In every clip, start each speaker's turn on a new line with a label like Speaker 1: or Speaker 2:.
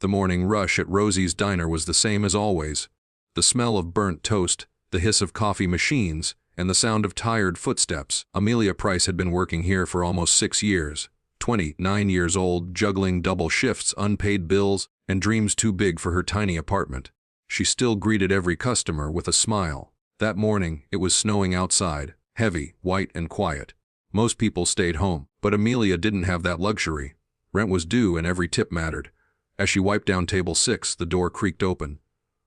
Speaker 1: The morning rush at Rosie's diner was the same as always. The smell of burnt toast, the hiss of coffee machines, and the sound of tired footsteps. Amelia Price had been working here for almost 6 years. 29 years old, juggling double shifts, unpaid bills, and dreams too big for her tiny apartment. She still greeted every customer with a smile. That morning, it was snowing outside, heavy, white, and quiet. Most people stayed home, but Amelia didn't have that luxury. Rent was due and every tip mattered. As she wiped down table 6, the door creaked open.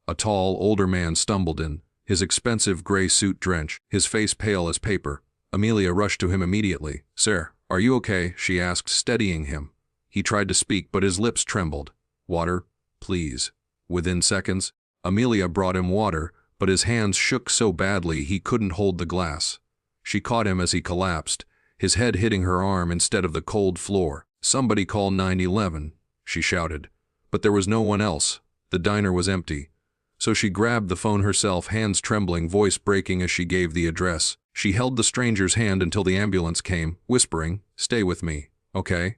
Speaker 1: A tall, older man stumbled in, his expensive gray suit drenched, his face pale as paper. Amelia rushed to him immediately. "Sir, are you okay?" she asked, steadying him. He tried to speak, but his lips trembled. "Water, please." Within seconds, Amelia brought him water, but his hands shook so badly he couldn't hold the glass. She caught him as he collapsed, his head hitting her arm instead of the cold floor. "Somebody call 911, she shouted. But there was no one else. The diner was empty. So she grabbed the phone herself, hands trembling, voice breaking as she gave the address. She held the stranger's hand until the ambulance came, whispering, "Stay with me, okay?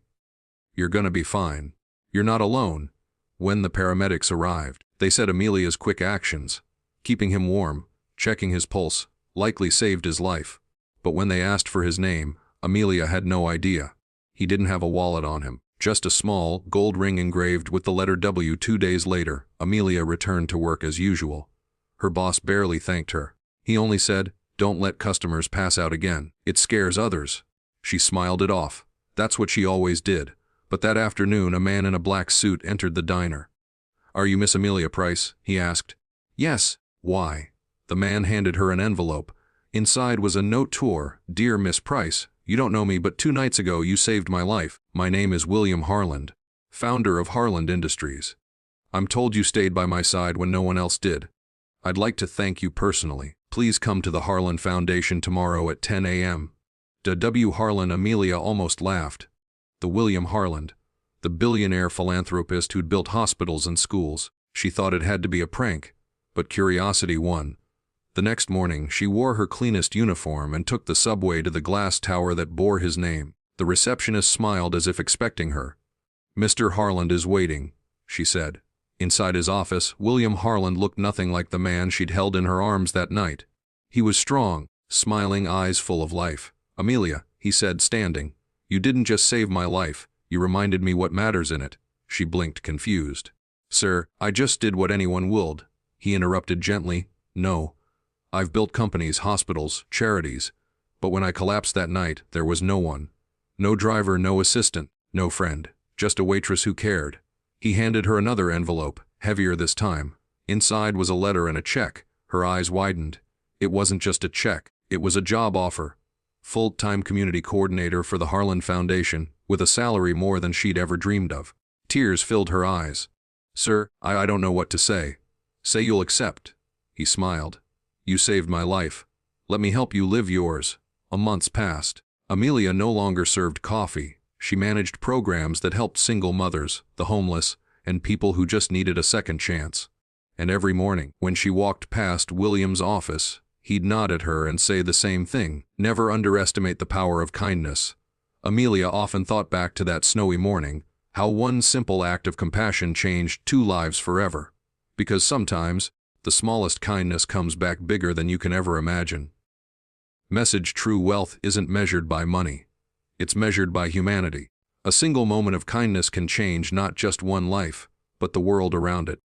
Speaker 1: You're gonna be fine. You're not alone." When the paramedics arrived, they said Amelia's quick actions, keeping him warm, checking his pulse, likely saved his life. But when they asked for his name, Amelia had no idea. He didn't have a wallet on him, just a small, gold ring engraved with the letter W. 2 days later, Amelia returned to work as usual. Her boss barely thanked her. He only said, "Don't let customers pass out again. It scares others." She smiled it off. That's what she always did. But that afternoon, a man in a black suit entered the diner. "Are you Miss Amelia Price?" he asked. "Yes." "Why?" The man handed her an envelope. Inside was a note to her. "Dear Miss Price, you don't know me, but 2 nights ago you saved my life. My name is William Harland, founder of Harland Industries. I'm told you stayed by my side when no one else did. I'd like to thank you personally. Please come to the Harland Foundation tomorrow at 10 a.m. W. Harland." Amelia almost laughed. The William Harland, the billionaire philanthropist who'd built hospitals and schools. She thought it had to be a prank, but curiosity won. The next morning, she wore her cleanest uniform and took the subway to the glass tower that bore his name. The receptionist smiled as if expecting her. "Mr. Harland is waiting," she said. Inside his office, William Harland looked nothing like the man she'd held in her arms that night. He was strong, smiling, eyes full of life. "Amelia," he said, standing, "you didn't just save my life, you reminded me what matters in it." She blinked, confused. "Sir, I just did what anyone would," he interrupted gently. "No. I've built companies, hospitals, charities, but when I collapsed that night, there was no one. No driver, no assistant, no friend, just a waitress who cared." He handed her another envelope, heavier this time. Inside was a letter and a check. Her eyes widened. It wasn't just a check, it was a job offer. Full-time community coordinator for the Harland Foundation, with a salary more than she'd ever dreamed of. Tears filled her eyes. "Sir, I don't know what to say." "Say you'll accept." He smiled. "You saved my life. Let me help you live yours." Months passed. Amelia no longer served coffee. She managed programs that helped single mothers, the homeless, and people who just needed a second chance. And every morning, when she walked past William's office, he'd nod at her and say the same thing: "Never underestimate the power of kindness." Amelia often thought back to that snowy morning, how one simple act of compassion changed 2 lives forever. Because sometimes, the smallest kindness comes back bigger than you can ever imagine. Message: true wealth isn't measured by money. It's measured by humanity. A single moment of kindness can change not just one life, but the world around it.